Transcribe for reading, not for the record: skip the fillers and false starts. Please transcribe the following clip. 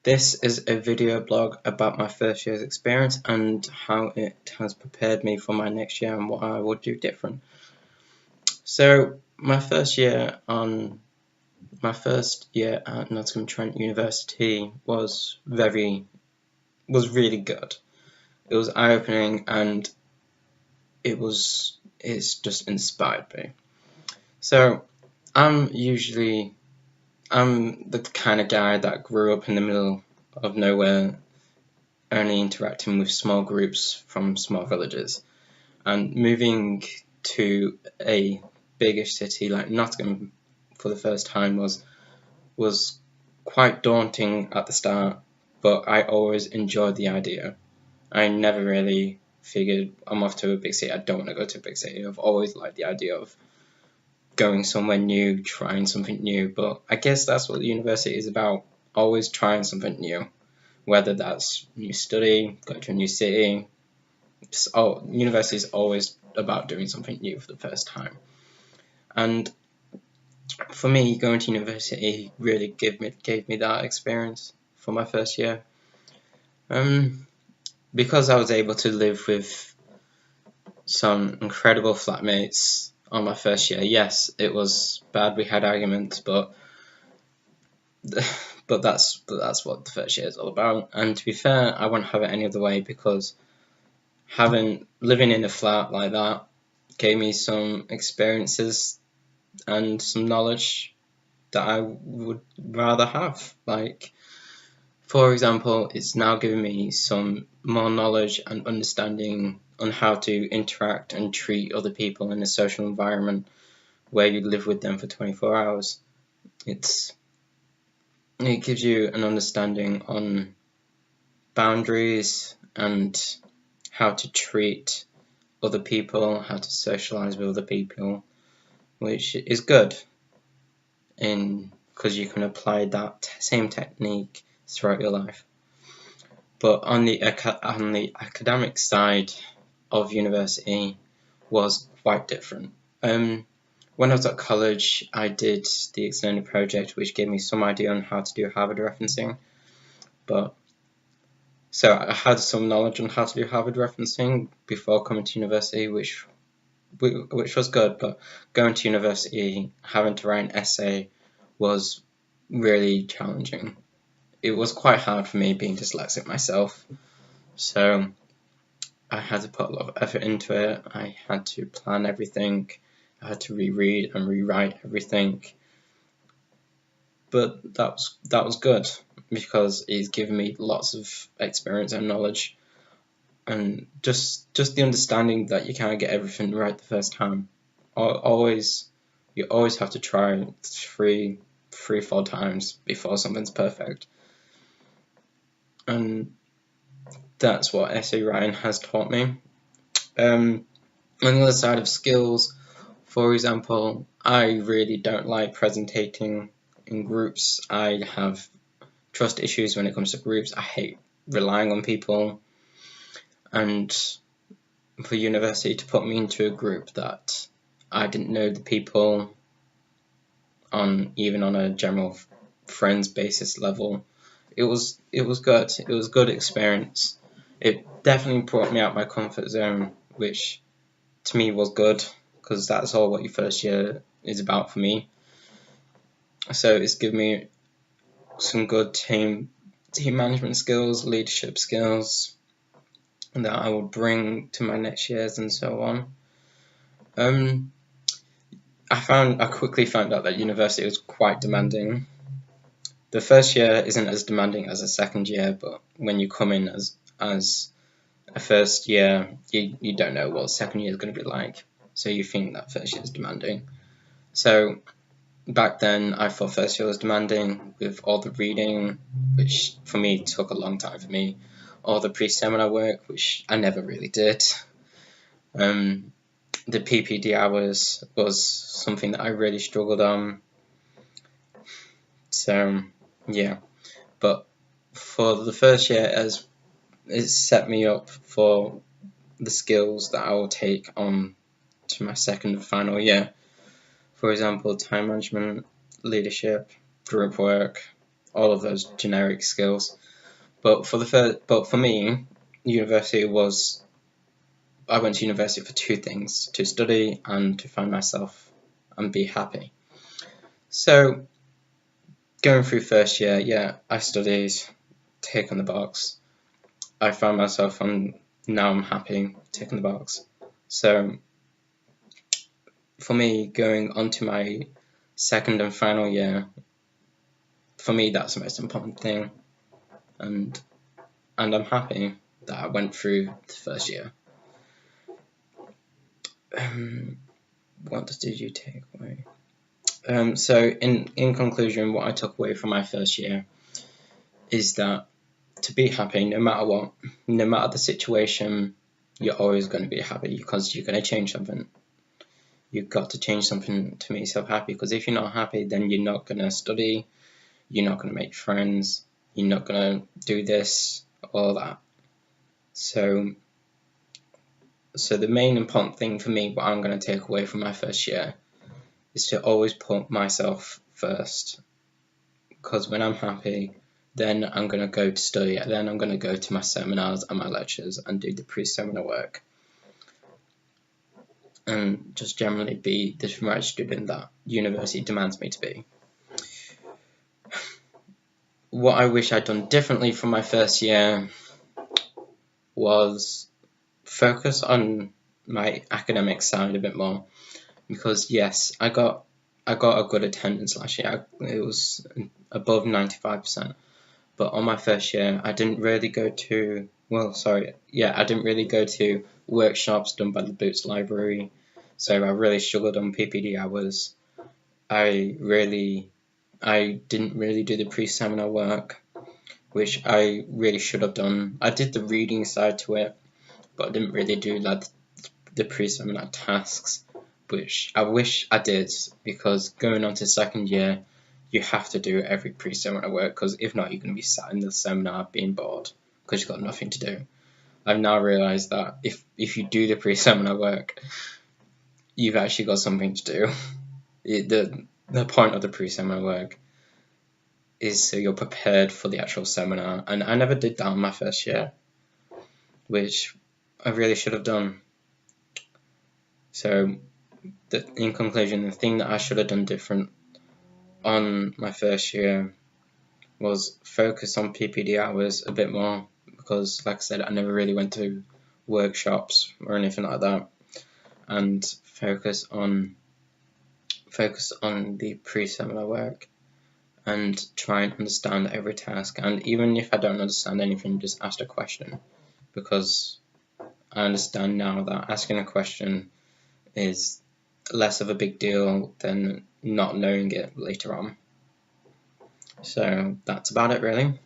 This is a video blog about my first year's experience and how it has prepared me for my next year and what I would do different. So my first year at Nottingham Trent University was really good. It was eye-opening and it's just inspired me. So I'm the kind of guy that grew up in the middle of nowhere, only interacting with small groups from small villages, and moving to a bigger city like Nottingham for the first time was quite daunting at the start, but I always enjoyed the idea. I never really figured I'm off to a big city. I don't want to go to a big city. I've always liked the idea of going somewhere new, trying something new, but I guess that's what the university is about, always trying something new, whether that's new study, going to a new city. University is always about doing something new for the first time. And for me, going to university really gave me that experience for my first year. Because I was able to live with some incredible flatmates on my first year. Yes, it was bad. We had arguments, but that's what the first year is all about. And to be fair, I wouldn't have it any other way, because living in a flat like that gave me some experiences and some knowledge that I would rather have. Like, for example, it's now given me some more knowledge and understanding on how to interact and treat other people in a social environment where you live with them for 24 hours. It gives you an understanding on boundaries and how to treat other people, how to socialize with other people, which is good because you can apply that same technique throughout your life. But on the academic side of university was quite different. When I was at college, I did the extended project, which gave me some idea on how to do Harvard referencing. So I had some knowledge on how to do Harvard referencing before coming to university, which was good. But going to university, having to write an essay was really challenging. It was quite hard for me, being dyslexic myself. So I had to put a lot of effort into it. I had to plan everything. I had to reread and rewrite everything. But that was good, because it's given me lots of experience and knowledge, and just the understanding that you can't get everything right the first time. You always have to try 3-4 times before something's perfect. And that's what essay writing has taught me. On the other side of skills, for example, I really don't like presentating in groups. I have trust issues when it comes to groups. I hate relying on people. And for university to put me into a group that I didn't know the people even on a general friends basis level, it was good. It was a good experience. It definitely brought me out my comfort zone, which to me was good, because that's all what your first year is about for me. So it's given me some good team management skills, leadership skills that I will bring to my next years and so on. I quickly found out that university was quite demanding. The first year isn't as demanding as the second year, but when you come in as a first year, you don't know what the second year is going to be like, so you think that first year is demanding. So back then I thought first year was demanding, with all the reading, which for me took a long time for me, all the pre-seminar work, which I never really did. The PPD hours was something that I really struggled on. So yeah, but for the first year, it set me up for the skills that I will take on to my second and final year. For example, time management, leadership, group work, all of those generic skills. But for me, university was, I went to university for two things: to study and to find myself and be happy. So going through first year, yeah, I studied, tick on the box. I found myself, and now I'm happy, tick on the box. So for me, going on to my second and final year, for me that's the most important thing, and I'm happy that I went through the first year. What did you take away? So in conclusion, what I took away from my first year is that to be happy, no matter what, no matter the situation, you're always going to be happy because you're going to change something. You've got to change something to make yourself happy, because if you're not happy, then you're not going to study, you're not going to make friends, you're not going to do this, all that. So the main important thing for me, what I'm going to take away from my first year, is to always put myself first. Because when I'm happy, then I'm going to go to study, and then I'm going to go to my seminars and my lectures and do the pre-seminar work. And just generally be the right student that university demands me to be. What I wish I'd done differently from my first year was focus on my academic side a bit more, because yes, I got a good attendance last year. It was above 95%, but on my first year I didn't really go to workshops done by the Boots Library, so I really struggled on PPD hours. I didn't really do the pre-seminar work, which I really should have done. I did the reading side to it, but I didn't really do like the pre-seminar tasks, which I wish I did, because going on to second year, you have to do every pre-seminar work, because if not, you're going to be sat in the seminar being bored because you've got nothing to do. I've now realised that if you do the pre-seminar work, you've actually got something to do. The point of the pre-seminar work is so you're prepared for the actual seminar, and I never did that in my first year, which I really should have done. So in conclusion, the thing that I should have done different on my first year was focus on PPD hours a bit more, because like I said, I never really went to workshops or anything like that, and focus on the pre-seminar work and try and understand every task. And even if I don't understand anything, just ask a question, because I understand now that asking a question is less of a big deal than not knowing it later on. So that's about it, really.